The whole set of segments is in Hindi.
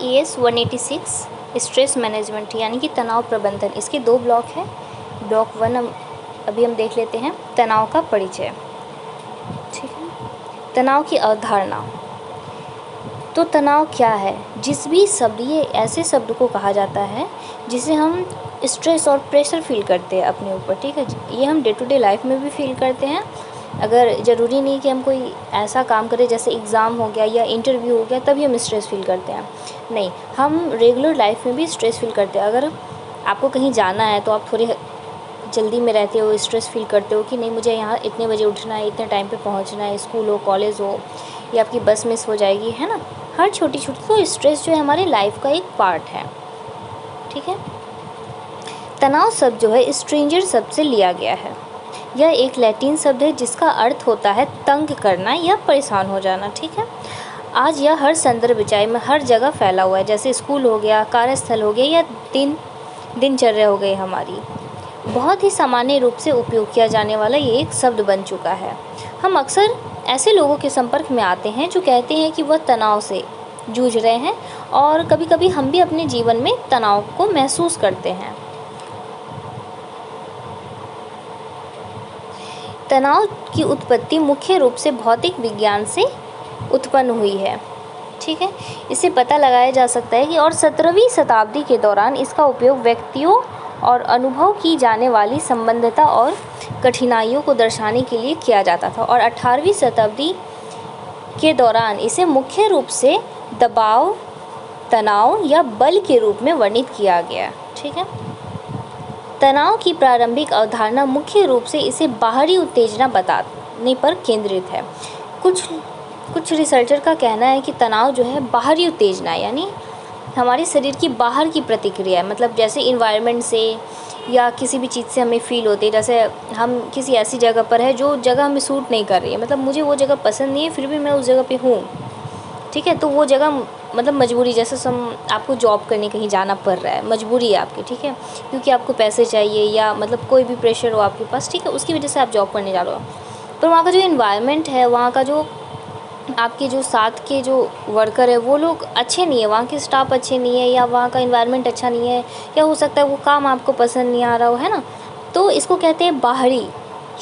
AS-186 स्ट्रेस मैनेजमेंट यानी कि तनाव प्रबंधन, इसके 2 ब्लॉक हैं। ब्लॉक 1 अभी हम देख लेते हैं, तनाव का परिचय। ठीक है, तनाव की अवधारणा। तो तनाव क्या है? जिस भी शब्द, ये ऐसे शब्द को कहा जाता है जिसे हम स्ट्रेस और प्रेशर फील करते हैं अपने ऊपर। ठीक है, ये हम डे टू डे लाइफ में भी फील करते हैं। अगर ज़रूरी नहीं कि हम कोई ऐसा काम करें जैसे एग्ज़ाम हो गया या इंटरव्यू हो गया तभी हम स्ट्रेस फील करते हैं, नहीं, हम रेगुलर लाइफ में भी स्ट्रेस फील करते हैं। अगर आपको कहीं जाना है तो आप थोड़ी जल्दी में रहते हो, स्ट्रेस फील करते हो कि नहीं मुझे यहाँ इतने बजे उठना है, इतने टाइम पे पहुँचना है, स्कूल हो, कॉलेज हो, या आपकी बस मिस हो जाएगी, है ना। हर छोटी छोटी तो स्ट्रेस जो है हमारे लाइफ का एक पार्ट है। ठीक है, तनाव शब्द जो है स्ट्रेंजर शब्द से लिया गया है। यह एक लैटिन शब्द है जिसका अर्थ होता है तंग करना या परेशान हो जाना। ठीक है, आज यह हर संदर्भ विचार में हर जगह फैला हुआ है, जैसे स्कूल हो गया, कार्यस्थल हो गया या दिनचर्या हो गई हमारी। बहुत ही सामान्य रूप से उपयोग किया जाने वाला ये एक शब्द बन चुका है। हम अक्सर ऐसे लोगों के संपर्क में आते हैं जो कहते हैं कि वह तनाव से जूझ रहे हैं, और कभी कभी हम भी अपने जीवन में तनाव को महसूस करते हैं। तनाव की उत्पत्ति मुख्य रूप से भौतिक विज्ञान से उत्पन्न हुई है। ठीक है, इसे पता लगाया जा सकता है कि और 17वीं शताब्दी के दौरान इसका उपयोग व्यक्तियों और अनुभव की जाने वाली संबंधता और कठिनाइयों को दर्शाने के लिए किया जाता था, और 18वीं शताब्दी के दौरान इसे मुख्य रूप से दबाव, तनाव या बल के रूप में वर्णित किया गया। ठीक है, तनाव की प्रारंभिक अवधारणा मुख्य रूप से इसे बाहरी उत्तेजना बताने पर केंद्रित है। कुछ रिसर्चर का कहना है कि तनाव जो है बाहरी उत्तेजना यानी हमारे शरीर की बाहर की प्रतिक्रिया है, मतलब जैसे इन्वायरमेंट से या किसी भी चीज़ से हमें फ़ील होती है। जैसे हम किसी ऐसी जगह पर है जो जगह हमें सूट नहीं कर रही है, मतलब मुझे वो जगह पसंद नहीं है फिर भी मैं उस जगह पे हूँ। ठीक है, तो वो जगह मतलब मजबूरी, जैसे आपको जॉब करने कहीं जाना पड़ रहा है, मजबूरी है आपकी। ठीक है, क्योंकि आपको पैसे चाहिए या मतलब कोई भी प्रेशर हो आपके पास, ठीक है, उसकी वजह से आप जॉब करने जा रहे हो। पर वहाँ का जो इन्वायरमेंट है, वहाँ का जो आपके जो साथ के जो वर्कर है वो लोग अच्छे नहीं है, वहाँ के स्टाफ अच्छे नहीं है, या वहाँ का इन्वायरमेंट अच्छा नहीं है, या हो सकता है वो काम आपको पसंद नहीं आ रहा हो, है ना। तो इसको कहते हैं बाहरी।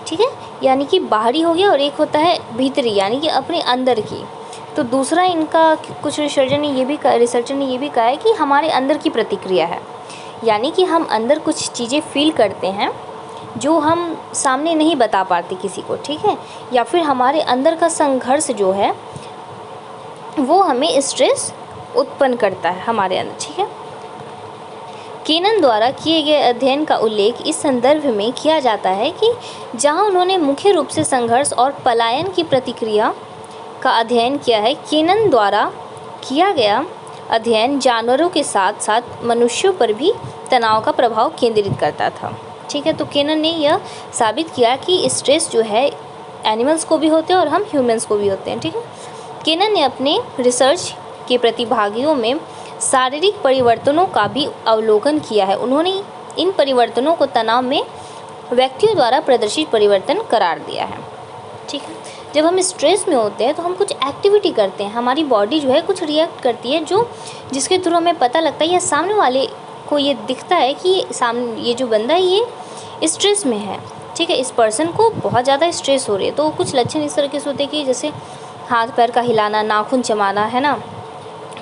ठीक है, यानी कि बाहरी हो गया, और एक होता है भीतरी यानी कि अपने अंदर की। तो दूसरा इनका कुछ रिसर्चर ने ये भी कहा है कि हमारे अंदर की प्रतिक्रिया है, यानी कि हम अंदर कुछ चीज़ें फील करते हैं जो हम सामने नहीं बता पाते किसी को। ठीक है, या फिर हमारे अंदर का संघर्ष जो है वो हमें स्ट्रेस उत्पन्न करता है हमारे अंदर। ठीक है, केनन द्वारा किए गए अध्ययन का उल्लेख इस संदर्भ में किया जाता है कि जहां उन्होंने मुख्य रूप से संघर्ष और पलायन की प्रतिक्रिया का अध्ययन किया है। केनन द्वारा किया गया अध्ययन जानवरों के साथ साथ मनुष्यों पर भी तनाव का प्रभाव केंद्रित करता था। ठीक है, तो केनन ने यह साबित किया कि स्ट्रेस जो है एनिमल्स को भी होते हैं और हम ह्यूमंस को भी होते हैं। ठीक है, केनन ने अपने रिसर्च के प्रतिभागियों में शारीरिक परिवर्तनों का भी अवलोकन किया है। उन्होंने इन परिवर्तनों को तनाव में व्यक्तियों द्वारा प्रदर्शित परिवर्तन करार दिया है। ठीक है, जब हम स्ट्रेस में होते हैं तो हम कुछ एक्टिविटी करते हैं, हमारी बॉडी जो है कुछ रिएक्ट करती है जिसके थ्रू हमें पता लगता है या सामने वाले को ये दिखता है कि ये जो बंदा है ये स्ट्रेस में है। ठीक है, इस पर्सन को बहुत ज़्यादा स्ट्रेस हो रही है। तो कुछ लक्षण इस तरीके से होते हैं कि जैसे हाथ पैर का हिलाना, नाखून चबाना, है ना,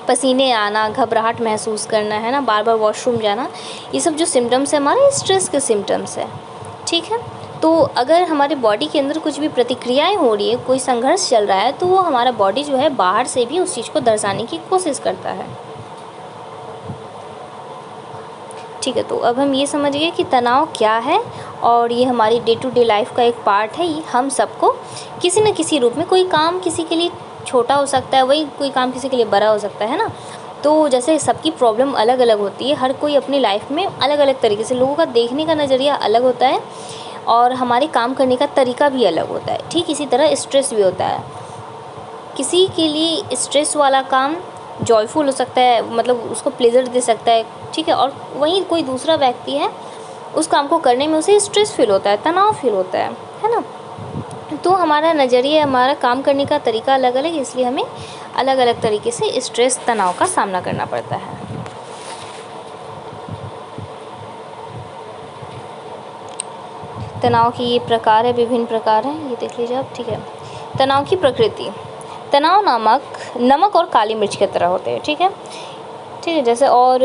पसीने आना, घबराहट महसूस करना, है ना, बार बार वॉशरूम जाना, ये सब जो सिम्टम्स है हमारे स्ट्रेस के सिम्टम्स है। ठीक है, तो अगर हमारे बॉडी के अंदर कुछ भी प्रतिक्रियाएं हो रही है, कोई संघर्ष चल रहा है, तो वो हमारा बॉडी जो है बाहर से भी उस चीज़ को दर्शाने की कोशिश करता है। ठीक है, तो अब हम ये समझ गए कि तनाव क्या है, और ये हमारी डे टू डे लाइफ का एक पार्ट है। हम सबको किसी न किसी रूप में, कोई काम किसी के लिए छोटा हो सकता है, वही कोई काम किसी के लिए बड़ा हो सकता है ना। तो जैसे सबकी प्रॉब्लम अलग अलग होती है, हर कोई अपनी लाइफ में अलग अलग तरीके से, लोगों का देखने का नज़रिया अलग होता है और हमारे काम करने का तरीका भी अलग होता है। ठीक इसी तरह स्ट्रेस भी होता है। किसी के लिए स्ट्रेस वाला काम जॉयफुल हो सकता है, मतलब उसको प्लेजर दे सकता है। ठीक है, और वहीं कोई दूसरा व्यक्ति है, उस काम को करने में उसे स्ट्रेस फील होता है, तनाव फील होता है ना। तो हमारा नज़रिया, हमारा काम करने का तरीका अलग अलग है, इसलिए हमें अलग अलग तरीके से स्ट्रेस, तनाव का सामना करना पड़ता है। तनाव के ये प्रकार है, विभिन्न प्रकार हैं, ये देख लीजिए आप, ठीक है। तनाव की प्रकृति, तनाव नमक और काली मिर्च की तरह होते हैं, ठीक है, ठीक है। जैसे और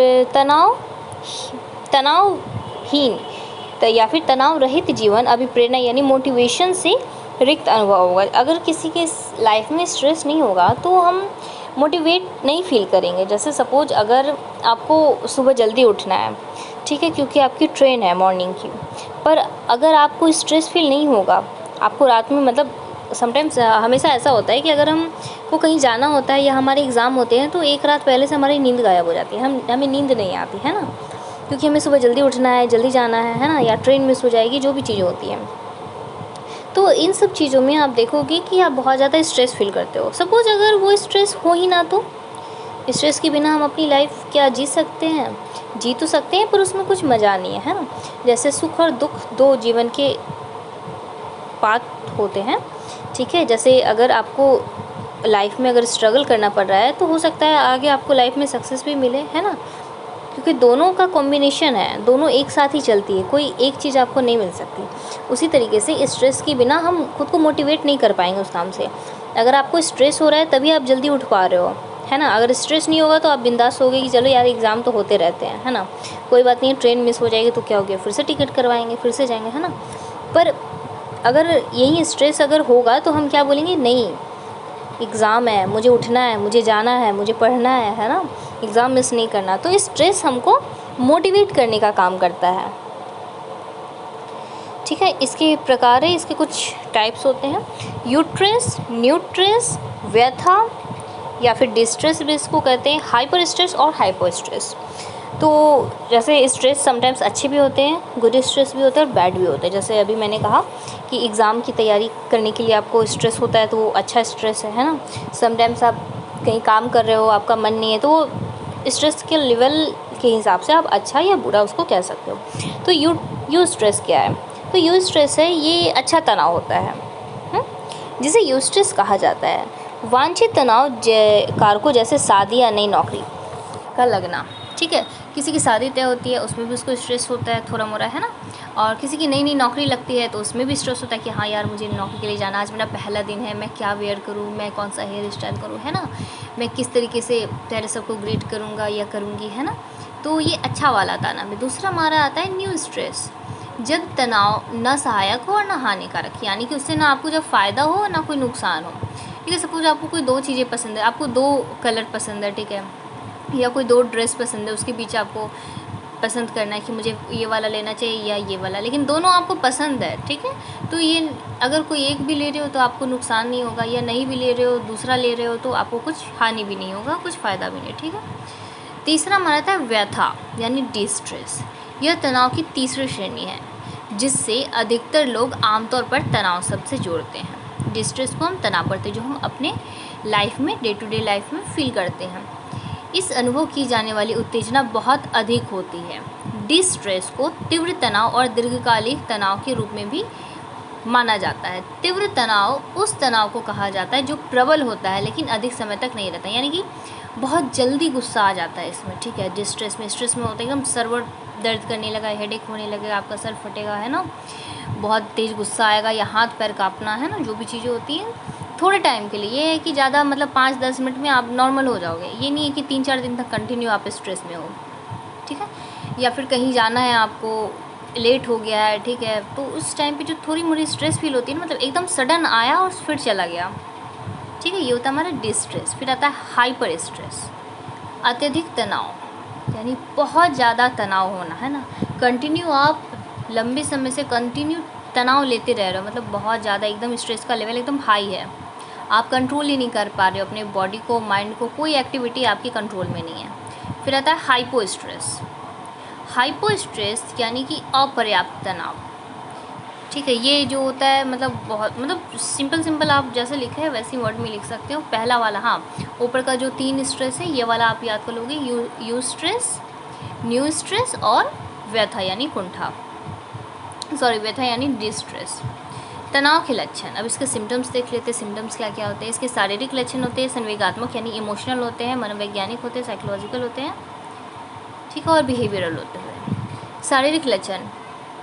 तनावहीन या फिर तनाव रहित जीवन अभिप्रेरणा यानी मोटिवेशन से रिक्त अनुभव होगा। अगर किसी के लाइफ में स्ट्रेस नहीं होगा तो हम मोटिवेट नहीं फील करेंगे। जैसे सपोज अगर आपको सुबह जल्दी उठना है, ठीक है, क्योंकि आपकी ट्रेन है मॉर्निंग की, पर अगर आपको स्ट्रेस फील नहीं होगा, आपको रात में मतलब समटाइम्स हमेशा ऐसा होता है कि अगर हम को कहीं जाना होता है या हमारे एग्ज़ाम होते हैं तो एक रात पहले से हमारी नींद गायब हो जाती है, हमें नींद नहीं आती है ना, क्योंकि हमें सुबह जल्दी उठना है, जल्दी जाना है ना, या ट्रेन मिस हो जाएगी, जो भी चीज़ें होती हैं। तो इन सब चीज़ों में आप देखोगे कि आप बहुत ज़्यादा स्ट्रेस फील करते हो। सपोज अगर वो स्ट्रेस हो ही ना, तो स्ट्रेस के बिना हम अपनी लाइफ क्या जी सकते हैं? जी तो सकते हैं, पर उसमें कुछ मज़ा नहीं है, है ना। जैसे सुख और दुख दो जीवन के पार्ट होते हैं, ठीक है। जैसे अगर आपको लाइफ में अगर स्ट्रगल करना पड़ रहा है तो हो सकता है आगे आपको लाइफ में सक्सेस भी मिले, है ना, क्योंकि दोनों का कॉम्बिनेशन है, दोनों एक साथ ही चलती है, कोई एक चीज़ आपको नहीं मिल सकती। उसी तरीके से स्ट्रेस के बिना हम खुद को मोटिवेट नहीं कर पाएंगे उस काम से। अगर आपको स्ट्रेस हो रहा है तभी आप जल्दी उठ पा रहे हो, है ना। अगर स्ट्रेस नहीं होगा तो आप बिंदास हो गए कि चलो यार एग्ज़ाम तो होते रहते हैं, है ना, कोई बात नहीं, ट्रेन मिस हो जाएगी तो क्या हो गया, फिर से टिकट करवाएंगे, फिर से जाएंगे, है ना। पर अगर यही स्ट्रेस अगर होगा तो हम क्या बोलेंगे, नहीं एग्ज़ाम है, मुझे उठना है, मुझे जाना है, मुझे पढ़ना है ना, एग्ज़ाम मिस नहीं करना। तो स्ट्रेस हमको मोटिवेट करने का काम करता है, ठीक है। इसके प्रकार है, इसके कुछ टाइप्स होते हैं, यूट्रेस, न्यूट्रेस, व्यथा या फिर डिस्ट्रेस भी इसको कहते हैं, हाइपर स्ट्रेस और हाइपो स्ट्रेस। तो जैसे स्ट्रेस समटाइम्स अच्छे भी होते हैं, गुड स्ट्रेस भी होते हैं और बैड भी होते हैं। जैसे अभी मैंने कहा कि एग्ज़ाम की तैयारी करने के लिए आपको स्ट्रेस होता है तो वो अच्छा स्ट्रेस है ना। समटाइम्स आप कहीं काम कर रहे हो, आपका मन नहीं है, तो वो स्ट्रेस के लेवल के हिसाब से आप अच्छा या बुरा उसको कह सकते हो। तो यू स्ट्रेस क्या है? तो यू स्ट्रेस है, ये अच्छा तनाव होता है, जिसे यू स्ट्रेस कहा जाता है। वांछित तनाव कारकों जैसे शादी या नई नौकरी का लगना, ठीक है, किसी की शादी तय होती है उसमें भी उसको स्ट्रेस होता है थोड़ा मोड़ा, है ना। और किसी की नई नई नौकरी लगती है तो उसमें भी स्ट्रेस होता है कि हाँ यार मुझे नौकरी के लिए जाना, आज मेरा पहला दिन है, मैं क्या वेयर करूँ, मैं कौन सा हेयर स्टाइल करूँ, है ना, मैं किस तरीके से पहले सबको ग्रीट करूँगा या करूँगी, है ना। तो ये अच्छा वाला तनाव है। दूसरा हमारा आता है न्यू स्ट्रेस, जब तनाव न सहायक हो और न हानिकारक, यानी कि उससे ना आपको जब फ़ायदा हो ना कोई नुकसान हो, ठीक है। सपोज आपको कोई दो चीज़ें पसंद है, आपको दो कलर पसंद है, ठीक है, या कोई दो ड्रेस पसंद है, उसके पीछे आपको पसंद करना है कि मुझे ये वाला लेना चाहिए या ये वाला, लेकिन दोनों आपको पसंद है, ठीक है। तो ये अगर कोई एक भी ले रहे हो तो आपको नुकसान नहीं होगा, या नहीं भी ले रहे हो, दूसरा ले रहे हो तो आपको कुछ हानि भी नहीं होगा, कुछ फ़ायदा भी नहीं, ठीक है। तीसरा माना था व्यथा यानी डिस्ट्रेस, यह तनाव की तीसरी श्रेणी है जिससे अधिकतर लोग आमतौर पर तनाव शब्द से जोड़ते हैं। डिस्ट्रेस को हम तनाव करते हैं, जो हम अपने लाइफ में डे टू डे लाइफ में फील करते हैं। इस अनुभव की जाने वाली उत्तेजना बहुत अधिक होती है। डिस्ट्रेस को तीव्र तनाव और दीर्घकालिक तनाव के रूप में भी माना जाता है। तीव्र तनाव उस तनाव को कहा जाता है जो प्रबल होता है लेकिन अधिक समय तक नहीं रहता, यानी कि बहुत जल्दी गुस्सा आ जाता है इसमें, ठीक है। स्ट्रेस में होता है एकदम सर्वर दर्द करने लगा, हेडेक होने लगेगा, आपका सर फटेगा, है ना, बहुत तेज़ गुस्सा आएगा या हाथ पैर कांपना, है ना, जो भी चीज़ें होती हैं थोड़े टाइम के लिए। ये है कि ज़्यादा मतलब 5-10 मिनट में आप नॉर्मल हो जाओगे, ये नहीं है कि 3-4 दिन तक कंटिन्यू आप स्ट्रेस में हो, ठीक है। या फिर कहीं जाना है आपको, लेट हो गया है, ठीक है, तो उस टाइम पे जो थोड़ी मोड़ी स्ट्रेस फील होती है ना, मतलब एकदम सडन आया और फिर चला गया, ठीक है, ये होता है हमारा डिस्ट्रेस। फिर आता है हाइपर स्ट्रेस, अत्यधिक तनाव, यानी बहुत ज़्यादा तनाव होना, है ना, कंटिन्यू आप लंबे समय से कंटिन्यू तनाव लेते रह रहे हो, मतलब बहुत ज़्यादा एकदम स्ट्रेस का लेवल एकदम हाई है, आप कंट्रोल ही नहीं कर पा रहे हो अपने बॉडी को, माइंड को, कोई एक्टिविटी आपकी कंट्रोल में नहीं है। फिर आता है हाइपो स्ट्रेस, हाइपो स्ट्रेस यानी कि अपर्याप्त तनाव, ठीक है। ये जो होता है मतलब बहुत मतलब सिंपल आप जैसे लिखे है वैसे वर्ड में लिख सकते हो। पहला वाला, हाँ, ऊपर का जो 3 स्ट्रेस है ये वाला आप याद कर लोगे, यू स्ट्रेस, न्यू स्ट्रेस और व्यथा यानी कुंठा, व्यथा यानी डिस्ट्रेस। तनाव के लक्षण, अब इसके सिम्टम्स देख लेते हैं। सिम्टम्स क्या क्या होते हैं। इसके शारीरिक लक्षण होते हैं, संवेगात्मक यानी इमोशनल होते हैं, मनोवैज्ञानिक होते हैं, साइकोलॉजिकल होते हैं, ठीक है, और बिहेवियरल होते हैं। शारीरिक लक्षण,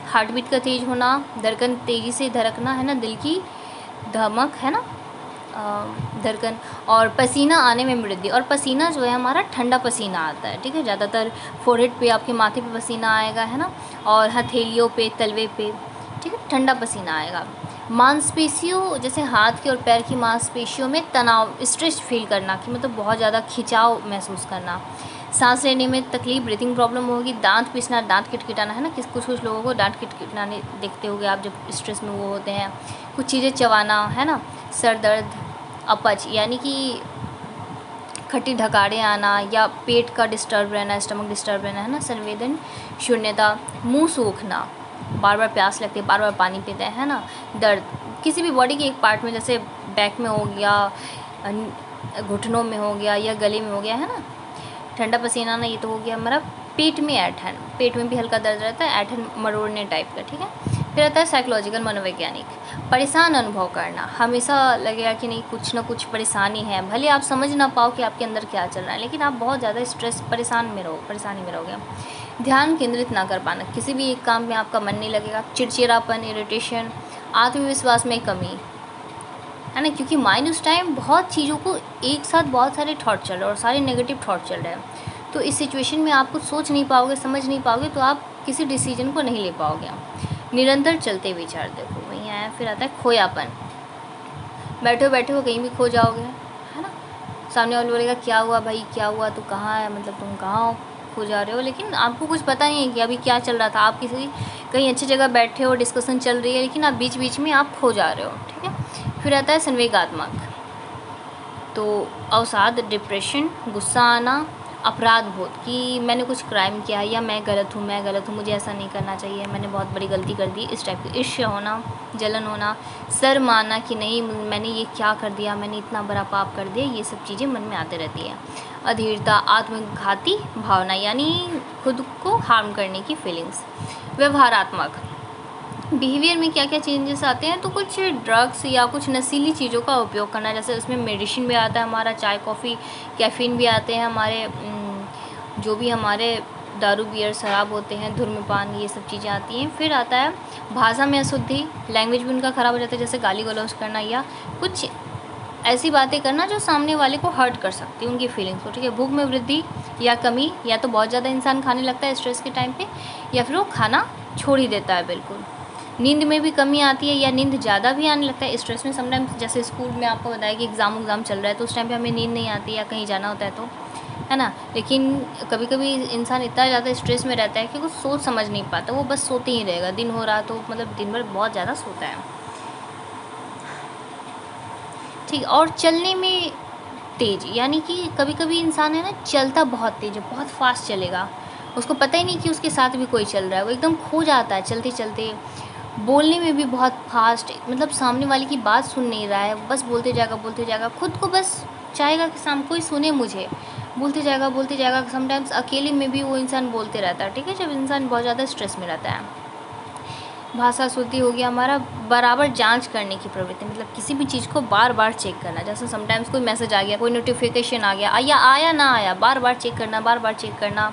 हार्ट बीट का तेज होना, धड़कन तेज़ी से धड़कना, है ना, दिल की धमक, है ना, धड़कन, और पसीना आने में वृद्धि। और पसीना जो है हमारा ठंडा पसीना आता है, ठीक है, ज़्यादातर फोrehead पे, आपके माथे पे पसीना आएगा, है ना, और हथेलियों पे, तलवे पे, ठीक है, ठंडा पसीना आएगा। मांसपेशियों, जैसे हाथ की और पैर की मांसपेशियों में तनाव, स्ट्रेस फील करना, कि मतलब बहुत ज़्यादा खिंचाव महसूस करना। सांस लेने में तकलीफ, ब्रीथिंग प्रॉब्लम होगी। दांत पीसना, दांत किटकिटाना, है ना, कुछ लोगों को दांत किटकिटाने देखते होंगे आप जब स्ट्रेस में वो होते हैं। कुछ चीज़ें चबाना, है ना, सर दर्द, अपच यानी कि खट्टी ढकारे आना, या पेट का डिस्टर्ब रहना, स्टमक डिस्टर्ब रहना, है ना, संवेदन शून्यता, मुंह सूखना, बार बार प्यास लगती है, बार बार पानी पीते हैं, है ना, दर्द किसी भी बॉडी के एक पार्ट में, जैसे बैक में हो गया, घुटनों में हो गया, या गले में हो गया, है ना। ठंडा पसीना आना, ये तो हो गया हमारा। पेट में ऐंठन, पेट में भी हल्का दर्द रहता है, ऐंठन मरोड़ने टाइप का, ठीक है। फिर आता है साइकोलॉजिकल, मनोवैज्ञानिक, परेशान अनुभव करना, हमेशा लगेगा कि नहीं कुछ ना कुछ परेशानी है, भले आप समझ ना पाओ कि आपके अंदर क्या चल रहा है, लेकिन आप बहुत ज़्यादा परेशानी में रहोगे। ध्यान केंद्रित ना कर पाना, किसी भी एक काम में आपका मन नहीं लगेगा। चिड़चिड़ापन, इरिटेशन, आत्मविश्वास में कमी, है ना, क्योंकि माइंड उस टाइम बहुत चीज़ों को एक साथ, बहुत सारे थॉट चल रहे हैं और सारे नेगेटिव थॉट चल रहे हैं, तो इस सिचुएशन में आप कुछ सोच नहीं पाओगे, समझ नहीं पाओगे, तो आप किसी डिसीजन को नहीं ले पाओगे। निरंतर चलते विचार, देखो वहीं आया। फिर आता है खोयापन, बैठे बैठे हो कहीं भी खो जाओगे, है ना, सामने वाले बोलेगा क्या हुआ भाई, क्या हुआ, तू कहाँ है, मतलब तुम कहाँ हो, खो जा रहे हो, लेकिन आपको कुछ पता नहीं है कि अभी क्या चल रहा था। आप कहीं अच्छी जगह बैठे हो, डिस्कशन चल रही है, लेकिन आप बीच बीच में आप खो जा रहे हो, ठीक है। फिर आता है संवेगात्मक, तो अवसाद, डिप्रेशन, गुस्सा आना, अपराध बोध, कि मैंने कुछ क्राइम किया है, या मैं गलत हूँ, मुझे ऐसा नहीं करना चाहिए, मैंने बहुत बड़ी गलती कर दी, इस टाइप की। ईर्ष्या होना, जलन होना, शर्म आना कि नहीं मैंने ये क्या कर दिया, मैंने इतना बड़ा पाप कर दिया, ये सब चीज़ें मन में आती रहती हैं। अधीरता, आत्मघाती भावना, यानी खुद को हार्म करने की फीलिंग्स। व्यवहारात्मक, बिहेवियर में क्या क्या चेंजेस आते हैं, तो कुछ ड्रग्स या कुछ नशीली चीज़ों का उपयोग करना, जैसे उसमें मेडिसिन भी आता है हमारा, चाय कॉफ़ी, कैफ़ीन भी आते हैं हमारे, जो भी हमारे दारू बियर शराब होते हैं, धूम्रपान, ये सब चीज़ें आती हैं। फिर आता है भाषा में अशुद्धि, लैंग्वेज भी उनका ख़राब हो जाता है, जैसे गाली गलौज करना, या कुछ ऐसी बातें करना जो सामने वाले को हर्ट कर सकती है, उनकी फीलिंग्स को, ठीक है। भूख में वृद्धि या कमी, या तो बहुत ज़्यादा इंसान खाने लगता है स्ट्रेस के टाइम पे, या फिर वो खाना छोड़ ही देता है बिल्कुल। नींद में भी कमी आती है, या नींद ज़्यादा भी आने लगता है स्ट्रेस में। समटाइम्स जैसे स्कूल में आपको बताया कि एग्ज़ाम चल रहा है, तो उस टाइम पे हमें नींद नहीं आती, या कहीं जाना होता है तो, है ना, लेकिन कभी कभी इंसान इतना ज़्यादा स्ट्रेस में रहता है कि वो सोच समझ नहीं पाता, वो बस सोते ही रहेगा, दिन हो रहा तो मतलब दिन भर बहुत ज़्यादा सोता है, ठीक। और चलने में तेज़, यानी कि कभी कभी इंसान है ना चलता बहुत तेज़ है, बहुत फास्ट चलेगा, उसको पता ही नहीं कि उसके साथ भी कोई चल रहा है, वो एकदम खो जाता है चलते चलते। बोलने में भी बहुत फास्ट, मतलब सामने वाले की बात सुन नहीं रहा है, बस बोलते जाएगा, खुद को बस चाहेगा कि सामने कोई सुने मुझे, बोलते जाएगा। समटाइम्स अकेले में भी वो इंसान बोलते रहता है, ठीक है, जब इंसान बहुत ज़्यादा स्ट्रेस में रहता है। भाषा शुद्धि हो गया हमारा, बराबर जांच करने की प्रवृत्ति, मतलब किसी भी चीज़ को बार बार चेक करना, जैसे समटाइम्स कोई मैसेज आ गया, कोई नोटिफिकेशन आ गया, या आया ना आया, बार बार चेक करना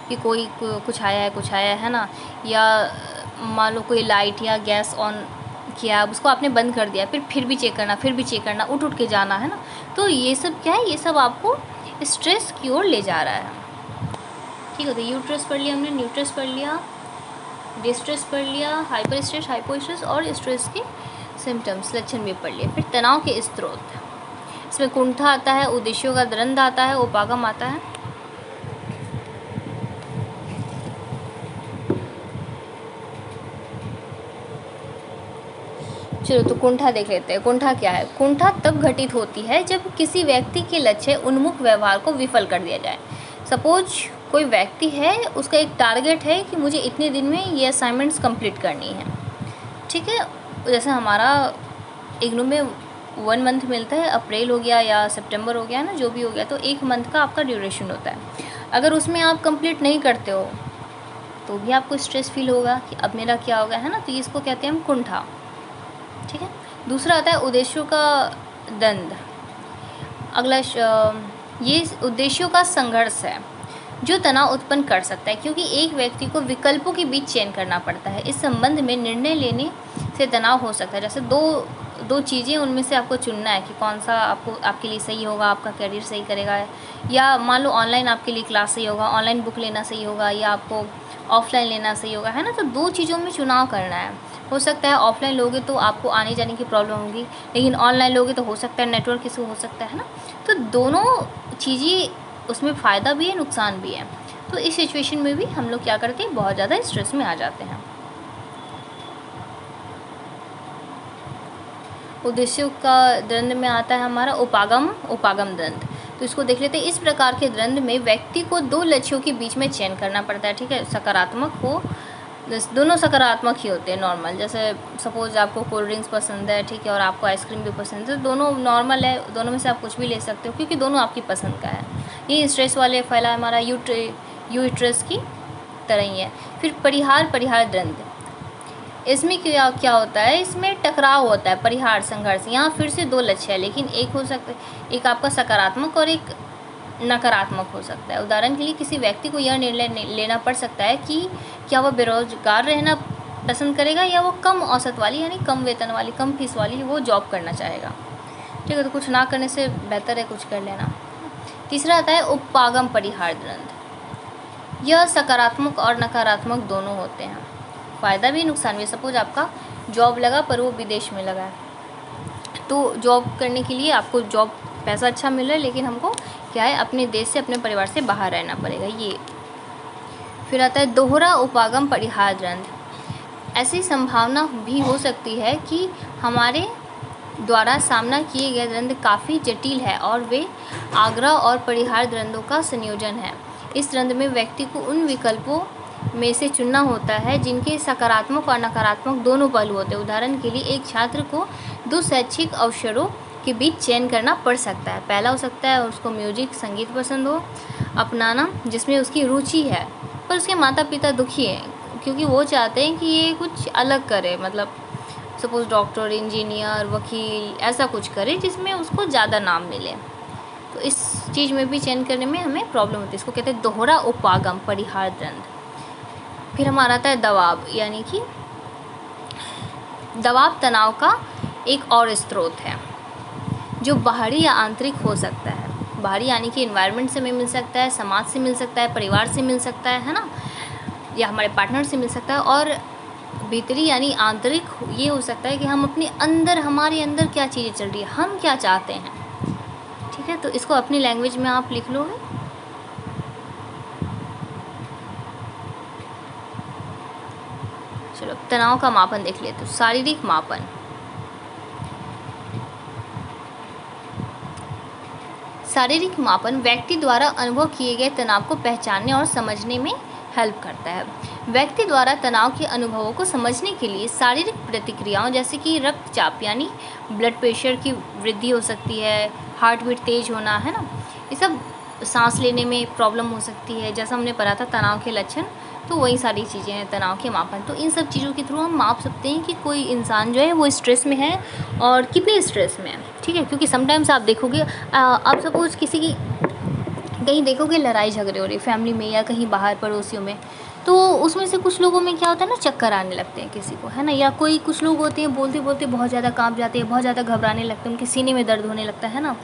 कि कोई कुछ आया है ना, या मान लो कोई लाइट या गैस ऑन किया, उसको आपने बंद कर दिया, फिर भी चेक करना, उठ के जाना, है ना। तो ये सब क्या है, ये सब आपको स्ट्रेस की ओर ले जा रहा है, ठीक है। तो यूट्रस पढ़ लिया हमने, न्यूट्रस पढ़ लिया, डिस्ट्रेस पढ़ लिया, हाइपर स्ट्रेस, हाइपो स्ट्रेस, और स्ट्रेस के सिम्टम्स, लक्षण भी पढ़ लिए। फिर तनाव के स्रोत, इसमें कुंठा आता है, उद्देश्यों का द्वंद आता है, उपागम आता है। चलो तो कुंठा देख लेते हैं। कुंठा क्या है? कुंठा तब घटित होती है जब किसी व्यक्ति के लक्ष्य उन्मुख व्यवहार को विफल कर दिया जाए। सपोज कोई व्यक्ति है, उसका एक टारगेट है कि मुझे इतने दिन में ये असाइनमेंट्स कंप्लीट करनी है, ठीक है। जैसे हमारा इग्नू में 1 मंथ मिलता है, अप्रैल हो गया या सितंबर हो गया ना, जो भी हो गया, तो 1 मंथ का आपका ड्यूरेशन होता है। अगर उसमें आप कंप्लीट नहीं करते हो तो भी आपको स्ट्रेस फील होगा कि अब मेरा क्या होगा, है ना। तो इसको कहते हैं हम कुंठा, ठीक है। दूसरा आता है उद्देश्यों का द्वंद्व। अगला ये उद्देश्यों का संघर्ष है जो तनाव उत्पन्न कर सकता है, क्योंकि एक व्यक्ति को विकल्पों के बीच चयन करना पड़ता है। इस संबंध में निर्णय लेने से तनाव हो सकता है। जैसे दो चीज़ें, उनमें से आपको चुनना है कि कौन सा आपके लिए सही होगा, आपका करियर सही करेगा, या मान लो ऑनलाइन आपके लिए क्लास सही होगा, ऑनलाइन बुक लेना सही होगा, या आपको ऑफलाइन लेना सही होगा, है ना। तो दो चीज़ों में चुनाव करना है। हो सकता है ऑफलाइन लोगे तो आपको आने जाने की प्रॉब्लम होगी, लेकिन ऑनलाइन लोगे तो हो सकता है नेटवर्क इशू हो सकता है ना। तो दोनों चीज़ें, उसमें फ़ायदा भी है, नुकसान भी है। तो इस सिचुएशन में भी हम लोग क्या करते हैं, बहुत ज़्यादा स्ट्रेस में आ जाते हैं। उद्देश्यों का द्वंद्व में आता है हमारा उपागम द्वंद्व। तो इसको देख लेते हैं। इस प्रकार के द्वंद्व में व्यक्ति को दो लक्ष्यों के बीच में चयन करना पड़ता है, ठीक है। सकारात्मक हो, दोनों सकारात्मक ही होते हैं, नॉर्मल। जैसे सपोज आपको कोल्ड ड्रिंक्स पसंद है, ठीक है, और आपको आइसक्रीम भी पसंद है, तो दोनों नॉर्मल है, दोनों में से आप कुछ भी ले सकते हो, क्योंकि दोनों आपकी पसंद का है। ये स्ट्रेस वाले फैला हमारा यूट्रस की तरह ही है। फिर परिहार द्वंद्व, इसमें क्या होता है, इसमें टकराव होता है, परिहार संघर्ष। यहाँ फिर से दो लक्ष्य है, लेकिन एक हो सकता है, एक आपका सकारात्मक और एक नकारात्मक हो सकता है। उदाहरण के लिए किसी व्यक्ति को यह निर्णय लेना पड़ सकता है कि क्या वह बेरोजगार रहना पसंद करेगा, या वो कम औसत वाली यानी कम वेतन वाली, कम फीस वाली वो जॉब करना चाहेगा, ठीक है। तो कुछ ना करने से बेहतर है कुछ कर लेना। तीसरा आता है उपागम परिहार द्वंद्व। यह सकारात्मक और नकारात्मक दोनों होते हैं, फ़ायदा भी नुकसान भी। सपोज आपका जॉब लगा पर वो विदेश में लगा है, तो जॉब करने के लिए आपको जॉब पैसा अच्छा मिल रहा है, लेकिन हमको क्या है, अपने देश से, अपने परिवार से बाहर रहना पड़ेगा, ये। फिर आता है दोहरा उपागम परिहार द्वंद्व। ऐसी संभावना भी हो सकती है कि हमारे द्वारा सामना किए गए द्वंद्व काफ़ी जटिल है और वे आग्रह और परिहार द्वंद्वों का संयोजन है। इस द्वंद्व में व्यक्ति को उन विकल्पों में से चुनना होता है जिनके सकारात्मक और नकारात्मक दोनों पहलू होते हैं। उदाहरण के लिए एक छात्र को दो शैक्षिक अवसरों के बीच चयन करना पड़ सकता है। पहला हो सकता है उसको म्यूजिक संगीत पसंद हो अपनाना, जिसमें उसकी रुचि है, पर उसके माता पिता दुखी हैं क्योंकि वो चाहते हैं कि ये कुछ अलग करे, मतलब सपोज़ डॉक्टर, इंजीनियर, वकील, ऐसा कुछ करे जिसमें उसको ज़्यादा नाम मिले। तो इस चीज़ में भी चयन करने में हमें प्रॉब्लम होती है। इसको कहते हैं दोहरा उपागम परिहार द्वंद्व। फिर हमारा आता है दबाव, यानी कि दबाव तनाव का एक और स्रोत है जो बाहरी या आंतरिक हो सकता है। बाहरी यानी कि एनवायरनमेंट से मिल सकता है, समाज से मिल सकता है, परिवार से मिल सकता है ना, या हमारे पार्टनर से मिल सकता है। और भीतरी यानी आंतरिक ये हो सकता है कि हम अपने अंदर, हमारे अंदर क्या चीज़ें चल रही है, हम क्या चाहते हैं, ठीक है। तो इसको अपनी लैंग्वेज में आप लिख लोगे। चलो तनाव का मापन देख लेते हैं। शारीरिक मापन, शारीरिक मापन व्यक्ति द्वारा अनुभव किए गए तनाव को पहचानने और समझने में हेल्प करता है। व्यक्ति द्वारा तनाव के अनुभवों को समझने के लिए शारीरिक प्रतिक्रियाओं जैसे कि रक्तचाप यानी ब्लड प्रेशर की वृद्धि हो सकती है, हार्ट बीट तेज होना, है ना, ये सब, सांस लेने में प्रॉब्लम हो सकती है, जैसा हमने पढ़ा था तनाव के लक्षण, तो वही सारी चीज़ें हैं तनाव के मापन। तो इन सब चीज़ों के थ्रू हम माप सकते हैं कि कोई इंसान जो है वो स्ट्रेस में है और कितने स्ट्रेस में है, ठीक है। क्योंकि समटाइम्स आप देखोगे, आप सपोज किसी की कहीं देखोगे लड़ाई झगड़े हो रही फैमिली में या कहीं बाहर पड़ोसियों में, तो उसमें से कुछ लोगों में क्या होता है ना, चक्कर आने लगते हैं किसी को, है ना, या कोई कुछ लोग होते हैं बोलते बोलते बहुत ज़्यादा कांप जाते हैं, बहुत ज़्यादा घबराने लगते हैं, उनके सीने में दर्द होने लगता है ना।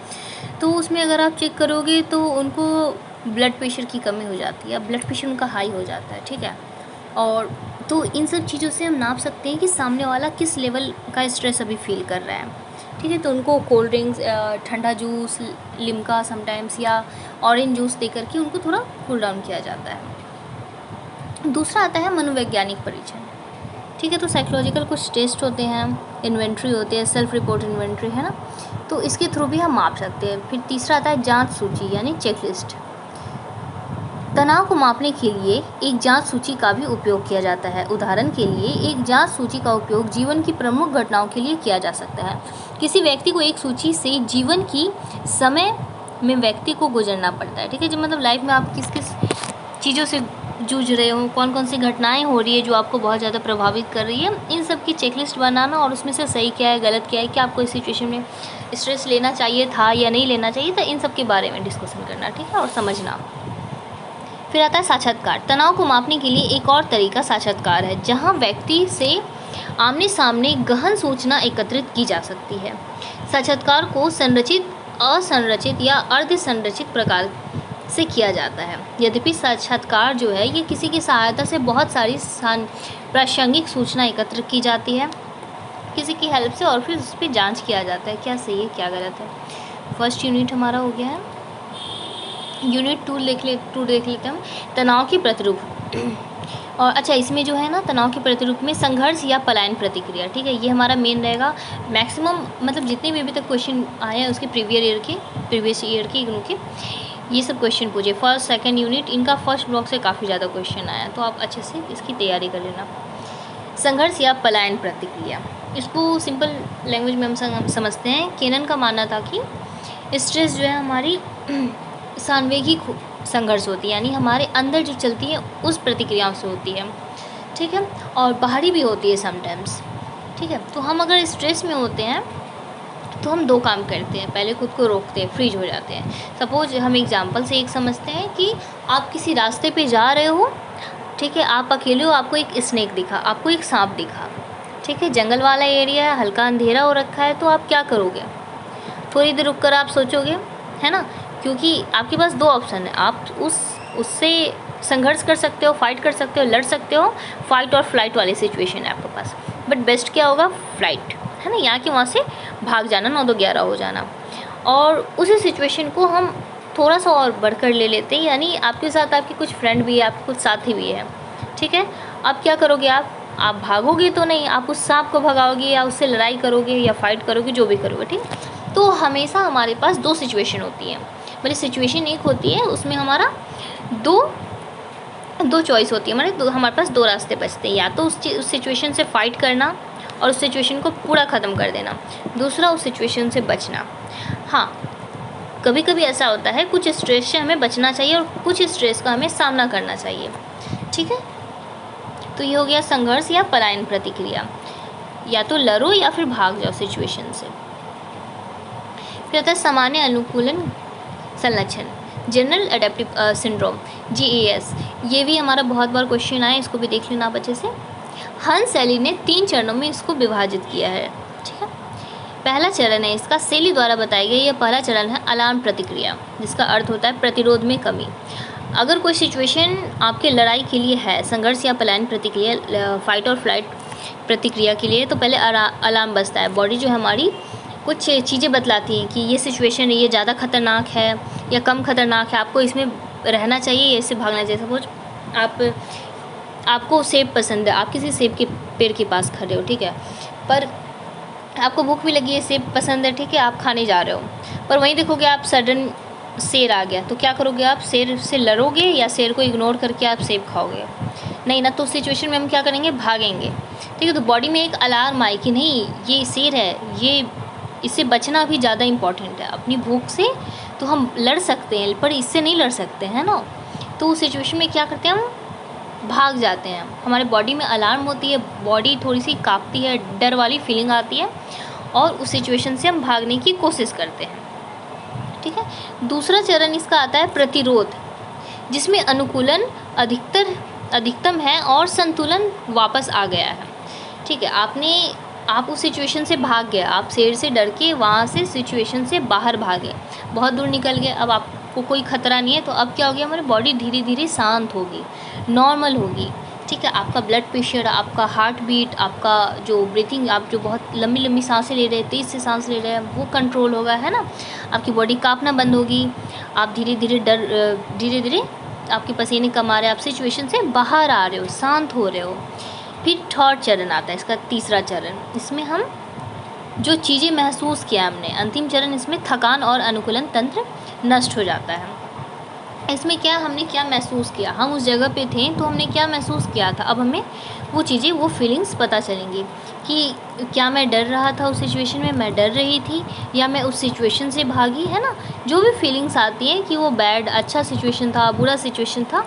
तो उसमें अगर आप चेक करोगे तो उनको ब्लड प्रेशर की कमी हो जाती है, ब्लड प्रेशर उनका हाई हो जाता है, ठीक है। और तो इन सब चीज़ों से हम नाप सकते हैं कि सामने वाला किस लेवल का स्ट्रेस अभी फील कर रहा है, ठीक है। तो उनको कोल्ड ड्रिंक्स, ठंडा जूस, लिम्का समटाइम्स या ऑरेंज जूस दे करके उनको थोड़ा कूल डाउन किया जाता है। दूसरा आता है मनोवैज्ञानिक परीक्षण, ठीक है। तो साइकोलॉजिकल कुछ टेस्ट होते हैं, इन्वेंट्री होती है, सेल्फ रिपोर्ट इन्वेंट्री, है ना, तो इसके थ्रू भी हम माप सकते हैं। फिर तीसरा आता है जांच सूची यानी चेकलिस्ट। तनाव को मापने के लिए एक जांच सूची का भी उपयोग किया जाता है। उदाहरण के लिए एक जांच सूची का उपयोग जीवन की प्रमुख घटनाओं के लिए किया जा सकता है। किसी व्यक्ति को एक सूची से जीवन की समय में व्यक्ति को गुजरना पड़ता है, ठीक है। जब मतलब लाइफ में आप किस किस चीज़ों से जूझ रहे हो, कौन कौन सी घटनाएं हो रही है जो आपको बहुत ज़्यादा प्रभावित कर रही है, इन सब की चेकलिस्ट बनाना और उसमें से सही क्या है, गलत क्या है, क्या आपको इस सिचुएशन में स्ट्रेस लेना चाहिए था या नहीं लेना चाहिए था, इन सब के बारे में डिस्कशन करना, ठीक है, और समझना। फिर आता है साक्षात्कार। तनाव को मापने के लिए एक और तरीका साक्षात्कार है, जहाँ व्यक्ति से आमने सामने गहन सूचना एकत्रित की जा सकती है। साक्षात्कार को संरचित, असंरचित या अर्ध संरचित प्रकार से किया जाता है। यद्यपि साक्षात्कार जो है ये किसी की सहायता से बहुत सारी प्रासंगिक सूचना एकत्र की जाती है किसी की हेल्प से, और फिर उस पर जाँच किया जाता है क्या सही है क्या गलत है। फर्स्ट यूनिट हमारा हो गया है। यूनिट 2 देख लेते हम, तनाव के प्रतिरूप। और अच्छा, इसमें जो है ना तनाव के प्रतिरूप में संघर्ष या पलायन प्रतिक्रिया, ठीक है, ये हमारा मेन रहेगा। मैक्सिमम मतलब जितने भी अभी तक क्वेश्चन आए हैं उसके प्रीवियस ईयर के इग्नू के, ये सब क्वेश्चन पूछे। फर्स्ट सेकंड यूनिट इनका फर्स्ट ब्लॉक से काफ़ी ज़्यादा क्वेश्चन आया, तो आप अच्छे से इसकी तैयारी कर लेना। संघर्ष या पलायन प्रतिक्रिया, इसको सिंपल लैंग्वेज में हम समझते हैं। केनन का मानना था कि स्ट्रेस जो है हमारी सांवेगिक संघर्ष होती है, यानी हमारे अंदर जो चलती है उस प्रतिक्रियाओं से होती है, ठीक है, और बाहरी भी होती है समटाइम्स, ठीक है। तो हम अगर स्ट्रेस में होते हैं तो हम दो काम करते हैं, पहले खुद को रोकते हैं, फ्रीज हो जाते हैं। सपोज हम एग्जांपल से एक समझते हैं कि आप किसी रास्ते पे जा रहे हो, ठीक है, आप अकेले हो, आपको एक स्नेक दिखा, आपको एक सांप दिखा, ठीक है, जंगल वाला एरिया है, हल्का अंधेरा हो रखा है, तो आप क्या करोगे? थोड़ी देर रुक कर आप सोचोगे, है ना, क्योंकि आपके पास दो ऑप्शन है, आप उससे संघर्ष कर सकते हो, फाइट कर सकते हो, लड़ सकते हो, फाइट और फ्लाइट वाली सिचुएशन है आपके पास, बट बेस्ट क्या होगा? फ्लाइट, है ना, यहाँ के वहाँ से भाग जाना, 9-2-11 हो जाना। और उसी सिचुएशन को हम थोड़ा सा और बढ़कर ले लेते हैं, यानी आपके साथ आपके कुछ फ्रेंड भी है, आपके कुछ साथी भी है, ठीक है, आप क्या करोगे? आप भागोगे तो नहीं, आप उस सांप को भगाओगे या उससे लड़ाई करोगे या फाइट करोगे, जो भी करोगे, ठीक। तो हमेशा हमारे पास दो सिचुएशन होती है, मतलब सिचुएशन एक होती है उसमें हमारा दो चॉइस होती है, हमारे पास दो रास्ते बचते हैं, या तो उस सिचुएशन से फाइट करना और उस सिचुएशन को पूरा ख़त्म कर देना, दूसरा उस सिचुएशन से बचना। हाँ, कभी कभी ऐसा होता है कुछ स्ट्रेस से हमें बचना चाहिए और कुछ स्ट्रेस का हमें सामना करना चाहिए, ठीक है। तो ये हो गया संघर्ष या पलायन प्रतिक्रिया, या तो लड़ो या फिर भाग जाओ सिचुएशन से। फिर होता है सामान्य अनुकूलन संलक्षण, जनरल एडेप्टिव सिंड्रोम, GAS। ये भी हमारा बहुत बार क्वेश्चन आया, इसको भी देख लेना आप अच्छे से। हंस शैली ने 3 चरणों में इसको विभाजित किया है, ठीक है। पहला चरण है इसका शैली द्वारा बताया गया, यह पहला चरण है अलार्म प्रतिक्रिया, जिसका अर्थ होता है प्रतिरोध में कमी। अगर कोई सिचुएशन आपके लड़ाई के लिए है, संघर्ष या पलायन प्रतिक्रिया, फाइट और फ्लाइट प्रतिक्रिया के लिए, तो पहले अलार्म बजता है। बॉडी जो हमारी कुछ चीज़ें बतलाती हैं कि ये सिचुएशन ये ज़्यादा खतरनाक है या कम खतरनाक है, आपको इसमें रहना चाहिए या इससे भागना चाहिए। सपोज आपको सेब पसंद है, आप किसी सेब के पेड़ के पास खड़े हो, ठीक है, पर आपको भूख भी लगी है, सेब पसंद है, ठीक है, आप खाने जा रहे हो, पर वहीं देखोगे आप सडन शेर आ गया, तो क्या करोगे? आप शेर से लड़ोगे या शेर को इग्नोर करके आप सेब खाओगे? नहीं ना, तो उस सिचुएशन में हम क्या करेंगे? भागेंगे, ठीक है। तो बॉडी में एक अलार्म आई कि नहीं ये शेर है, ये इससे बचना भी ज़्यादा इम्पॉर्टेंट है। अपनी भूख से तो हम लड़ सकते हैं पर इससे नहीं लड़ सकते हैं ना, तो उस सिचुएशन में क्या करते हैं? हम भाग जाते हैं। हमारे बॉडी में अलार्म होती है, बॉडी थोड़ी सी कांपती है, डर वाली फीलिंग आती है और उस सिचुएशन से हम भागने की कोशिश करते हैं, ठीक है। दूसरा चरण इसका आता है प्रतिरोध, जिसमें अनुकूलन अधिकतम है और संतुलन वापस आ गया है, ठीक है। आप उस सिचुएशन से भाग गए, आप शेर से डर के वहाँ से सिचुएशन से बाहर भागे, बहुत दूर निकल गए, अब आपको कोई खतरा नहीं है। तो अब क्या हो गया? हमारी बॉडी धीरे धीरे शांत होगी, नॉर्मल होगी, ठीक है। आपका ब्लड प्रेशर, आपका हार्ट बीट, आपका जो ब्रीथिंग, आप जो बहुत लंबी लंबी सांसें ले रहे हैं, तेज़ से सांस ले रहे हैं, वो कंट्रोल होगा, है ना। आपकी बॉडी कांपना बंद होगी, आप धीरे धीरे आपके पसीने कम आ रहे हैं, आप सिचुएशन से बाहर आ रहे हो, शांत हो रहे हो। फिर थर्ड चरण आता है इसका, तीसरा चरण, इसमें हम जो चीज़ें महसूस किया हमने, अंतिम चरण इसमें थकान और अनुकूलन तंत्र नष्ट हो जाता है, इसमें क्या हमने क्या महसूस किया, हम उस जगह पे थे तो हमने क्या महसूस किया था, अब हमें वो चीज़ें, वो फीलिंग्स पता चलेंगी कि क्या मैं डर रहा था उस सिचुएशन में, मैं डर रही थी, या मैं उस सिचुएशन से भागी, है ना। जो भी फीलिंग्स आती हैं कि वो बैड, अच्छा सिचुएशन था, बुरा सिचुएशन था,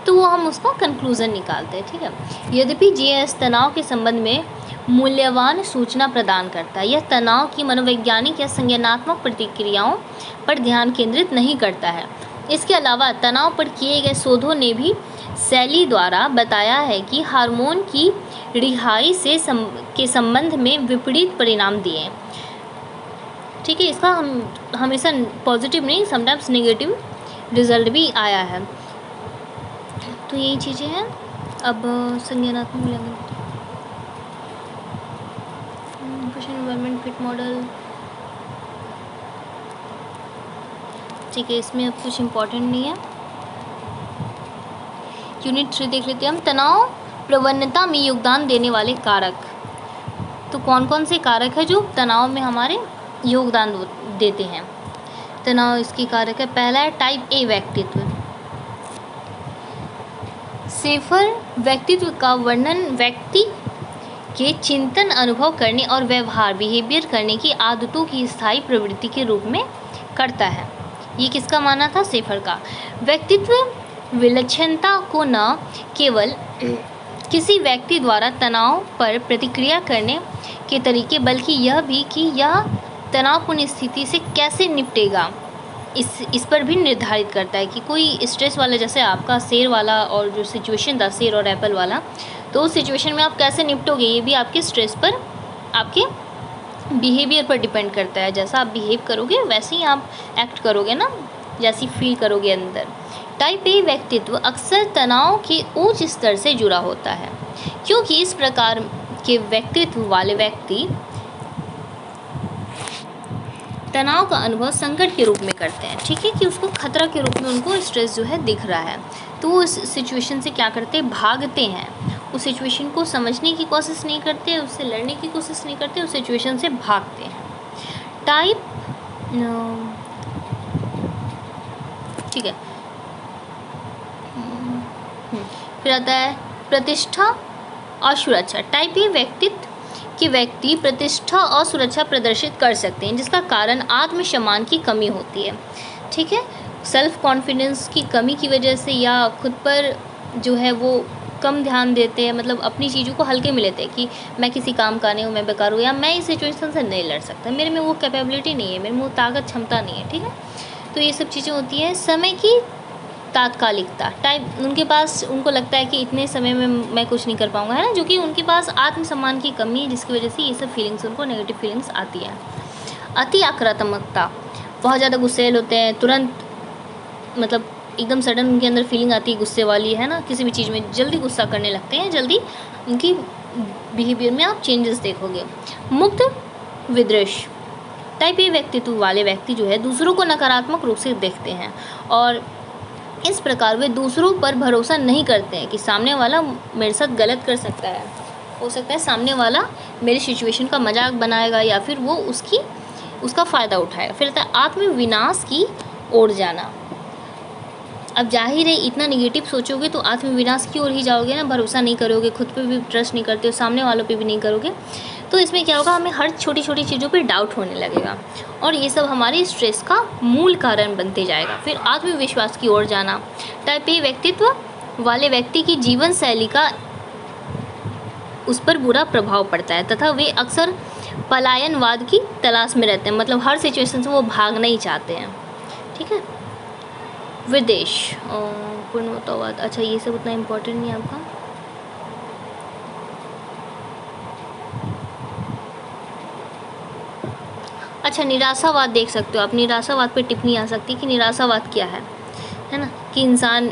तो वो हम उसका कंक्लूज़न निकालते हैं, ठीक है। यद्यपि जीएस तनाव के संबंध में मूल्यवान सूचना प्रदान करता है, यह तनाव की मनोवैज्ञानिक या संज्ञानात्मक प्रतिक्रियाओं पर ध्यान केंद्रित नहीं करता है। इसके अलावा तनाव पर किए गए शोधों ने भी शैली द्वारा बताया है कि हार्मोन की रिहाई से के संबंध में विपरीत परिणाम दिए, ठीक है। इसका हम हमेशा पॉजिटिव नहीं, समटाइम्स नेगेटिव रिजल्ट भी आया है। तो यही चीज़ें हैं। अब संज्ञानात्मक मूल्यांकन, एनवायरनमेंट फिट मॉडल, ठीक है। इसमें अब कुछ इम्पोर्टेंट नहीं है। यूनिट 3 देख लेते हैं हम। तनाव प्रवणता में योगदान देने वाले कारक। तो कौन कौन से कारक है जो तनाव में हमारे योगदान देते हैं। तनाव इसकी कारक है, पहला है टाइप ए व्यक्तित्व। सेफर व्यक्तित्व का वर्णन व्यक्ति के चिंतन, अनुभव करने और व्यवहार, बिहेवियर करने की आदतों की स्थायी प्रवृत्ति के रूप में करता है। ये किसका माना था, सेफर का। व्यक्तित्व विलक्षणता को न केवल किसी व्यक्ति द्वारा तनाव पर प्रतिक्रिया करने के तरीके, बल्कि यह भी कि यह तनावपूर्ण स्थिति से कैसे निपटेगा, इस पर भी निर्धारित करता है। कि कोई स्ट्रेस वाला, जैसे आपका शेर वाला और जो सिचुएशन था, शेर और एप्पल वाला, तो उस सिचुएशन में आप कैसे निपटोगे, ये भी आपके स्ट्रेस पर, आपके बिहेवियर पर डिपेंड करता है। जैसा आप बिहेव करोगे वैसे ही आप एक्ट करोगे ना, जैसी फील करोगे अंदर। टाइप ए व्यक्तित्व अक्सर तनाव के उच्च स्तर से जुड़ा होता है, क्योंकि इस प्रकार के व्यक्तित्व वाले व्यक्ति तनाव का अनुभव संकट के रूप में करते हैं, ठीक है। कि उसको खतरा के रूप में उनको स्ट्रेस जो है दिख रहा है, तो वो उस सिचुएशन से क्या करते हैं, भागते हैं। उस सिचुएशन को समझने की कोशिश नहीं करते, उससे लड़ने की कोशिश नहीं करते, उस सिचुएशन से भागते हैं। टाइप, ठीक है। फिर आता है प्रतिष्ठा और सुरक्षा। टाइप ए व्यक्तित्व कि व्यक्ति प्रतिष्ठा और सुरक्षा प्रदर्शित कर सकते हैं, जिसका कारण आत्मसम्मान की कमी होती है, ठीक है। सेल्फ कॉन्फिडेंस की कमी की वजह से, या खुद पर जो है वो कम ध्यान देते हैं, मतलब अपनी चीज़ों को हल्के में लेते हैं कि मैं किसी काम का नहीं हूँ, मैं बेकार हूँ, या मैं इस सिचुएशन से नहीं लड़ सकता, मेरे में वो कैपेबिलिटी नहीं है, मेरे में वो ताकत क्षमता नहीं है, ठीक है। तो ये सब चीज़ें होती हैं। समय की तात्कालिकता। टाइम उनके पास, उनको लगता है कि इतने समय में मैं कुछ नहीं कर पाऊंगा, है ना, जो कि उनके पास आत्मसम्मान की कमी है, जिसकी वजह से ये सब फीलिंग्स, उनको नेगेटिव फीलिंग्स आती है। अति आक्रामकता, बहुत ज़्यादा गुस्सैल होते हैं, तुरंत मतलब एकदम सडन उनके अंदर फीलिंग आती है गुस्से वाली, है ना, किसी भी चीज़ में जल्दी गुस्सा करने लगते हैं, जल्दी उनकी बिहेवियर में आप चेंजेस देखोगे। मुक्त विद्वेष। टाइप ए व्यक्तित्व वाले व्यक्ति जो है दूसरों को नकारात्मक रूप से देखते हैं, और इस प्रकार वे दूसरों पर भरोसा नहीं करते हैं कि सामने वाला मेरे साथ गलत कर सकता है, हो सकता है सामने वाला मेरी सिचुएशन का मजाक बनाएगा, या फिर वो उसका फ़ायदा उठाएगा। फिर आत्मविनाश की ओर जाना। अब जाहिर है, इतना निगेटिव सोचोगे तो आत्मविनाश की ओर ही जाओगे ना, भरोसा नहीं करोगे, खुद पे भी ट्रस्ट नहीं करते हो, सामने वालों पे भी नहीं करोगे, तो इसमें क्या होगा, हमें हर छोटी छोटी चीज़ों पे डाउट होने लगेगा, और ये सब हमारे स्ट्रेस का मूल कारण बनते जाएगा। फिर आत्मविश्वास की ओर जाना। टाइप ए व्यक्तित्व वाले व्यक्ति की जीवन शैली का उस पर बुरा प्रभाव पड़ता है, तथा वे अक्सर पलायनवाद की तलाश में रहते हैं, मतलब हर सिचुएशन से वो भागना ही चाहते हैं, ठीक है। विदेश पूर्णतावाद, अच्छा ये सब उतना इम्पोर्टेंट नहीं है आपका। अच्छा, निराशावाद देख सकते हो आप। निराशावाद पे टिप्पणी आ सकती है कि निराशावाद क्या है ना, कि इंसान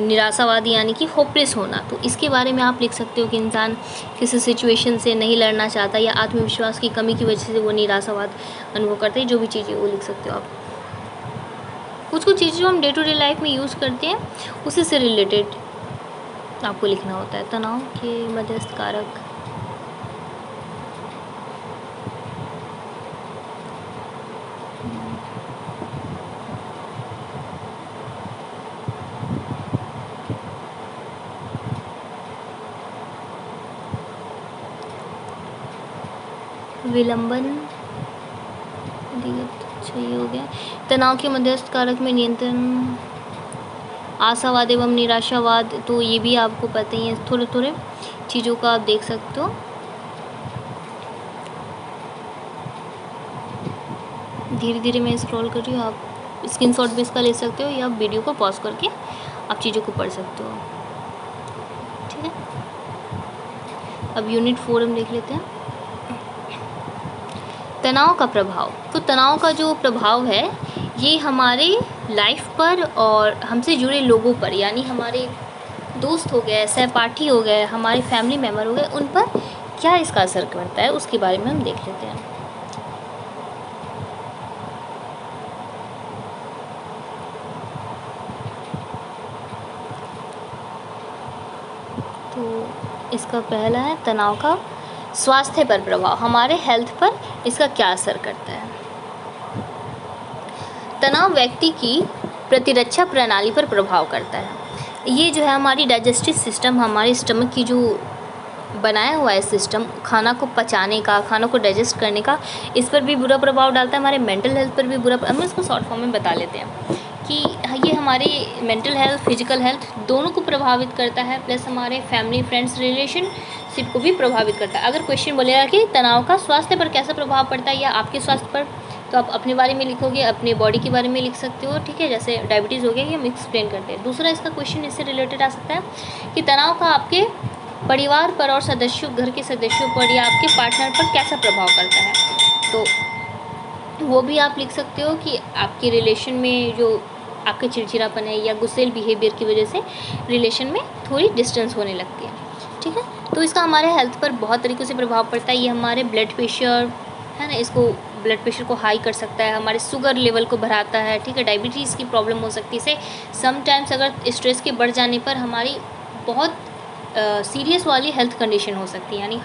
निराशावादी यानी कि होपलेस होना। तो इसके बारे में आप लिख सकते हो कि इंसान किसी सिचुएशन से नहीं लड़ना चाहता, या आत्मविश्वास की कमी की वजह से वो निराशावाद अनुभव करते हैं, जो भी चीज़ें वो लिख सकते हो आप। कुछ चीज़ें जो हम डे टू डे लाइफ में यूज़ करते हैं उसी से रिलेटेड आपको लिखना होता है। तनाव के मध्यस्थ कारक, विलंबन, अच्छा ये हो गया। तनाव के मध्यस्थ कारक में नियंत्रण, आशावाद एवं निराशावाद, तो ये भी आपको पता ही है, थोड़े थोड़े चीज़ों का आप देख सकते हो। धीरे धीरे मैं स्क्रॉल कर रही हूँ, आप स्क्रीनशॉट भी इसका ले सकते हो या वीडियो को पॉज करके आप चीज़ों को पढ़ सकते हो। ठीक है, अब यूनिट 4 हम देख लेते हैं, तनाव का प्रभाव। तो तनाव का जो प्रभाव है ये हमारे लाइफ पर और हमसे जुड़े लोगों पर, यानी हमारे दोस्त हो गए, सहपाठी हो गए, हमारे फैमिली मेम्बर हो गए, उन पर क्या इसका असर करता है उसके बारे में हम देख लेते हैं। तो इसका पहला है तनाव का स्वास्थ्य पर प्रभाव, हमारे हेल्थ पर इसका क्या असर करता है। तनाव व्यक्ति की प्रतिरक्षा प्रणाली पर प्रभाव करता है। ये जो है हमारी डाइजेस्टिव सिस्टम, हमारे स्टमक की जो बनाया हुआ है सिस्टम, खाना को पचाने का, खाना को डाइजेस्ट करने का, इस पर भी बुरा प्रभाव डालता है। हमारे मेंटल हेल्थ पर भी बुरा, हम इसको शॉर्ट फॉर्म में बता लेते हैं कि ये हमारे मेंटल हेल्थ, फिजिकल हेल्थ दोनों को प्रभावित करता है, प्लस हमारे फैमिली फ्रेंड्स रिलेशनशिप को भी प्रभावित करता है। अगर क्वेश्चन बोलेगा कि तनाव का स्वास्थ्य पर कैसा प्रभाव पड़ता है या आपके स्वास्थ्य पर, तो आप अपने बारे में लिखोगे, अपने बॉडी के बारे में लिख सकते हो। ठीक है, जैसे डायबिटीज़ हो गया, ये हम एक्सप्लेन करते हैं। दूसरा इसका क्वेश्चन इससे रिलेटेड आ सकता है कि तनाव का आपके परिवार पर और सदस्यों, घर के सदस्यों पर या आपके पार्टनर पर कैसा प्रभाव करता है, तो वो भी आप लिख सकते हो कि आपके रिलेशन में जो आपका चिड़चिड़ापन है या गुस्सेल बिहेवियर की वजह से रिलेशन में थोड़ी डिस्टेंस होने लगती है। ठीक है, तो इसका हमारे हेल्थ पर बहुत तरीक़ों से प्रभाव पड़ता है। ये हमारे ब्लड प्रेशर है ना, इसको ब्लड प्रेशर को हाई कर सकता है, हमारे शुगर लेवल को बढ़ाता है। ठीक है, डायबिटीज़ की प्रॉब्लम हो सकती है। इसे समटाइम्स अगर स्ट्रेस के बढ़ जाने पर हमारी बहुत सीरियस वाली हेल्थ कंडीशन हो सकती है, यानी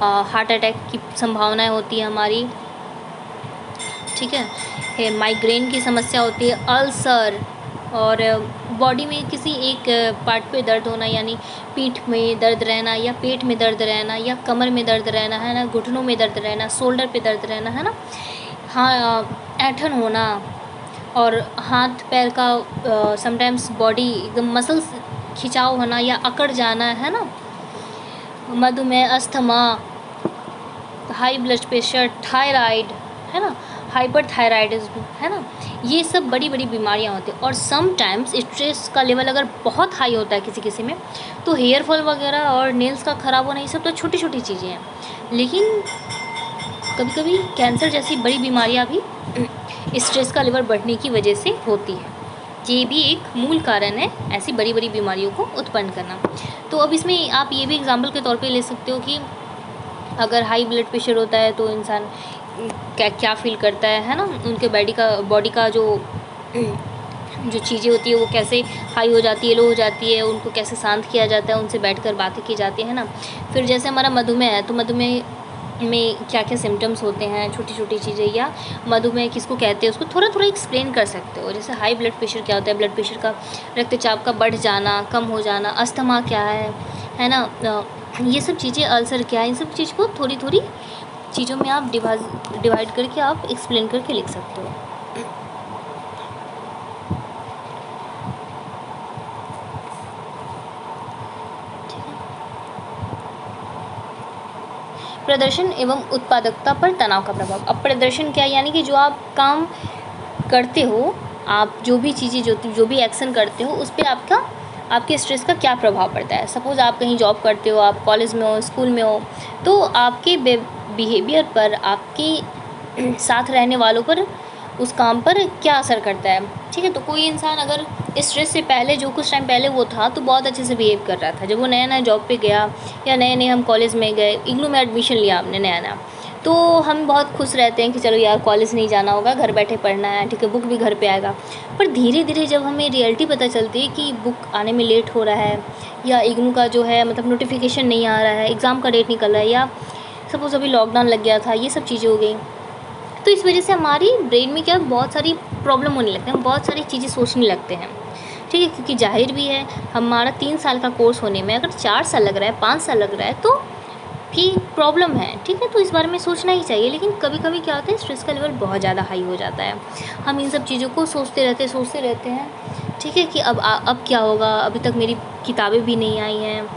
हार्ट अटैक की संभावनाएं होती है हमारी। ठीक है, माइग्रेन की समस्या होती है, अल्सर, और बॉडी में किसी एक पार्ट पे दर्द होना, यानी पीठ में दर्द रहना या पेट में दर्द रहना या कमर में दर्द रहना, है ना, घुटनों में दर्द रहना, शोल्डर पे दर्द रहना, है ना, हाँ, ऐंठन होना, और हाथ पैर का समटाइम्स बॉडी एकदम मसल्स खिंचाव होना या अकड़ जाना, है ना, मधुमेह, asthma, high blood pressure, thyroid, है ना, हाइपरथायराइडिज्म, है ना, ये सब बड़ी बड़ी बीमारियां होती हैं। और समटाइम्स स्ट्रेस का लेवल अगर बहुत हाई होता है किसी किसी में, तो हेयर फॉल वगैरह और नेल्स का ख़राब होना, ये सब तो छोटी छोटी चीज़ें हैं, लेकिन कभी कभी कैंसर जैसी बड़ी बीमारियां भी स्ट्रेस का लेवल बढ़ने की वजह से होती है। ये भी एक मूल कारण है ऐसी बड़ी बड़ी बीमारियों को उत्पन्न करना। तो अब इसमें आप ये भी एग्जाम्पल के तौर पे ले सकते हो कि अगर हाई ब्लड प्रेशर होता है तो इंसान क्या फील करता है ना, उनके बॉडी का जो चीज़ें होती है वो कैसे हाई हो जाती है, लो हो जाती है, उनको कैसे शांत किया जाता है, उनसे बैठकर बातें की जाती है ना। फिर जैसे हमारा मधुमेह है, तो मधुमेह में क्या क्या सिम्टम्स होते हैं, छोटी छोटी चीज़ें, या मधुमेह किसको कहते हैं उसको थोड़ा थोड़ा एक्सप्लेन कर सकते हो। जैसे हाई ब्लड प्रेशर क्या होता है, ब्लड प्रेशर का रक्तचाप का बढ़ जाना, कम हो जाना, अस्थमा क्या है ना, ये सब चीज़ें, अल्सर क्या है, इन सब चीज़ को थोड़ी थोड़ी चीज़ों में आप डिवाइड करके आप एक्सप्लेन करके लिख सकते हो। प्रदर्शन एवं उत्पादकता पर तनाव का प्रभाव। अब प्रदर्शन क्या है, यानी कि जो आप काम करते हो, आप जो भी चीज़ें जो भी एक्शन करते हो, उस पर आपके स्ट्रेस का क्या प्रभाव पड़ता है। सपोज़ आप कहीं जॉब करते हो, आप कॉलेज में हो, स्कूल में हो, तो आपके बिहेवियर पर, आपके साथ रहने वालों पर, उस काम पर क्या असर करता है। ठीक है, तो कोई इंसान अगर स्ट्रेस से पहले, जो कुछ टाइम पहले वो था, तो बहुत अच्छे से बिहेव कर रहा था, जब वो नया नया जॉब पे गया या नए नए हम कॉलेज में गए, इग्नू में एडमिशन लिया हमने नया नया, तो हम बहुत खुश रहते हैं कि चलो यार कॉलेज नहीं जाना होगा, घर बैठे पढ़ना है, ठीक है, बुक भी घर पे आएगा। पर धीरे धीरे जब हमें रियलिटी पता चलती है कि बुक आने में लेट हो रहा है, या इग्नू का जो है मतलब नोटिफिकेशन नहीं आ रहा है, एग्ज़ाम का डेट निकल रहा है, या सपोज़ अभी लॉकडाउन लग गया था, ये सब चीज़ें हो गई, तो इस वजह से हमारी ब्रेन में क्या बहुत सारी प्रॉब्लम होने लगते हैं, हम बहुत सारी चीज़ें सोचने लगते हैं। ठीक है, क्योंकि जाहिर भी है हमारा 3 साल का कोर्स होने में अगर 4 साल लग रहा है, 5 साल लग रहा है, तो कि प्रॉब्लम है, ठीक है, तो इस बारे में सोचना ही चाहिए। लेकिन कभी कभी क्या होता है, स्ट्रेस का लेवल बहुत ज़्यादा हाई हो जाता है, हम इन सब चीज़ों को सोचते रहते हैं, ठीक है, कि अब क्या होगा, अभी तक मेरी किताबें भी नहीं आई हैं,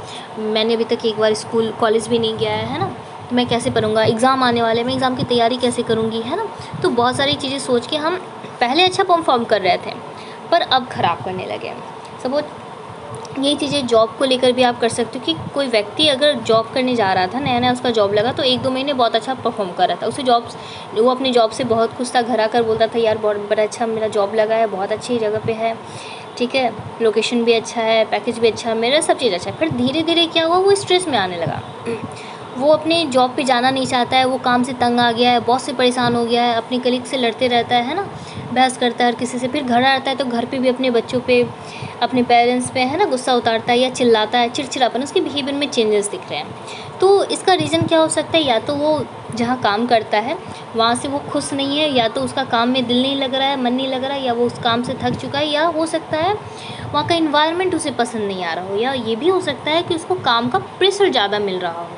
मैंने अभी तक एक बार स्कूल कॉलेज भी नहीं गया है ना, तो मैं कैसे पढ़ूँगा, एग्ज़ाम आने वाले, मैं एग्ज़ाम की तैयारी कैसे करूँगी, है ना। तो बहुत सारी चीज़ें सोच के हम पहले अच्छा परफॉर्म कर रहे थे, पर अब ख़राब करने लगे हैं। सपोज यही चीज़ें जॉब को लेकर भी आप कर सकते हो कि कोई व्यक्ति अगर जॉब करने जा रहा था, नया नया उसका जॉब लगा, तो 1-2 महीने बहुत अच्छा परफॉर्म कर रहा था, वो अपनी जॉब से बहुत खुश था, घर आकर बोलता था यार बहुत बड़ा अच्छा मेरा जॉब लगा है, बहुत अच्छी जगह पे है, ठीक है, लोकेशन भी अच्छा है, पैकेज भी अच्छा है, मेरा सब चीज़ अच्छा है। फिर धीरे धीरे क्या हुआ, वो स्ट्रेस में आने लगा, वो अपने जॉब पे जाना नहीं चाहता है, वो काम से तंग आ गया है, बॉस से परेशान हो गया है, अपने कलीग से लड़ते रहता है ना, बहस करता है हर किसी से। फिर घर आता है तो घर पे भी अपने बच्चों पे, अपने पेरेंट्स पे, है ना, गुस्सा उतारता है या चिल्लाता है, चिड़चिड़ापन, उसके बिहेवियर में चेंजेस दिख रहे हैं। तो इसका रीज़न क्या हो सकता है, या तो वो जहाँ काम करता है वहाँ से वो खुश नहीं है, या तो उसका काम में दिल नहीं लग रहा है, मन नहीं लग रहा है, या वो उस काम से थक चुका है, या हो सकता है वहाँ का इन्वायरमेंट उसे पसंद नहीं आ रहा हो, या ये भी हो सकता है कि उसको काम का प्रेशर ज़्यादा मिल रहा हो,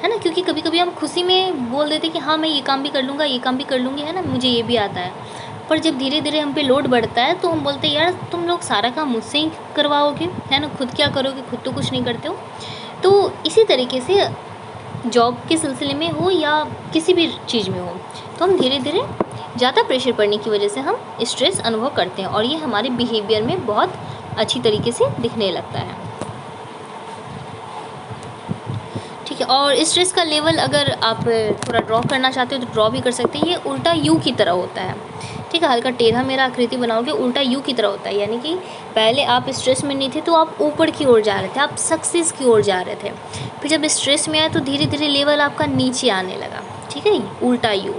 है ना। क्योंकि कभी कभी हम खुशी में बोल देते कि हाँ मैं ये काम भी कर लूँगा, ये काम भी कर लूँगी, है ना, मुझे ये भी आता है। पर जब धीरे धीरे हम पे लोड बढ़ता है तो हम बोलते हैं यार तुम लोग सारा काम मुझसे ही करवाओगे, है ना, खुद क्या करोगे, खुद तो कुछ नहीं करते हो। तो इसी तरीके से जॉब के सिलसिले में हो या किसी भी चीज़ में हो, तो हम धीरे धीरे ज़्यादा प्रेशर पड़ने की वजह से हम स्ट्रेस अनुभव करते हैं, और ये हमारे बिहेवियर में बहुत अच्छी तरीके से दिखने लगता है, ठीक है। और स्ट्रेस का लेवल अगर आप थोड़ा ड्रॉ करना चाहते हो तो ड्रॉ भी कर सकते हैं। ये उल्टा यू की तरह होता है, ठीक है, हल्का टेढ़ा मेरा आकृति बनाओगे, उल्टा यू की तरह होता है, यानी कि पहले आप स्ट्रेस में नहीं थे तो आप ऊपर की ओर जा रहे थे, आप सक्सेस की ओर जा रहे थे, फिर जब स्ट्रेस में आए तो धीरे धीरे लेवल आपका नीचे आने लगा, ठीक है, उल्टा यू।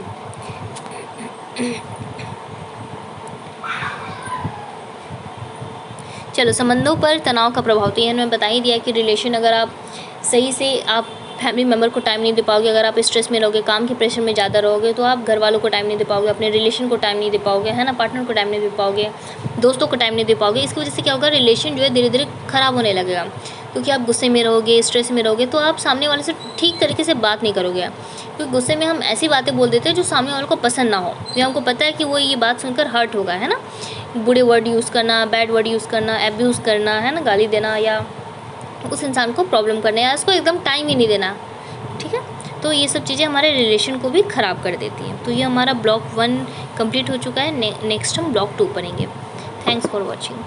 चलो, संबंधों पर तनाव का प्रभाव, तो ये मैंने बता ही दिया कि रिलेशन, अगर आप सही से आप फैमिली मेम्बर को टाइम नहीं दे पाओगे, अगर आप स्ट्रेस में रहोगे, काम के प्रेशर में ज़्यादा रहोगे, तो आप घर वालों को टाइम नहीं दे पाओगे, अपने रिलेशन को टाइम नहीं दे पाओगे, है ना, पार्टनर को टाइम नहीं दे पाओगे, दोस्तों को टाइम नहीं दे पाओगे। इसकी वजह से क्या होगा, रिलेशन जो है धीरे धीरे ख़राब होने लगेगा, क्योंकि आप गुस्से में रहोगे, स्ट्रेस में रहोगे, तो आप सामने वाले से ठीक तरीके से बात नहीं करोगे, क्योंकि गुस्से में हम ऐसी बातें बोल देते हैं जो सामने वाले को पसंद ना हो, या हमको पता है कि वो ये बात सुनकर हर्ट होगा, है ना, बुरे वर्ड यूज़ करना, बैड वर्ड यूज़ करना, एब्यूज़ करना, है ना, गाली देना, या उस इंसान को प्रॉब्लम करना, या उसको एकदम टाइम ही नहीं देना, ठीक है। तो ये सब चीज़ें हमारे रिलेशन को भी ख़राब कर देती हैं। तो ये हमारा ब्लॉक 1 कंप्लीट हो चुका है, नेक्स्ट हम ब्लॉक 2 पढ़ेंगे। Thanks for watching.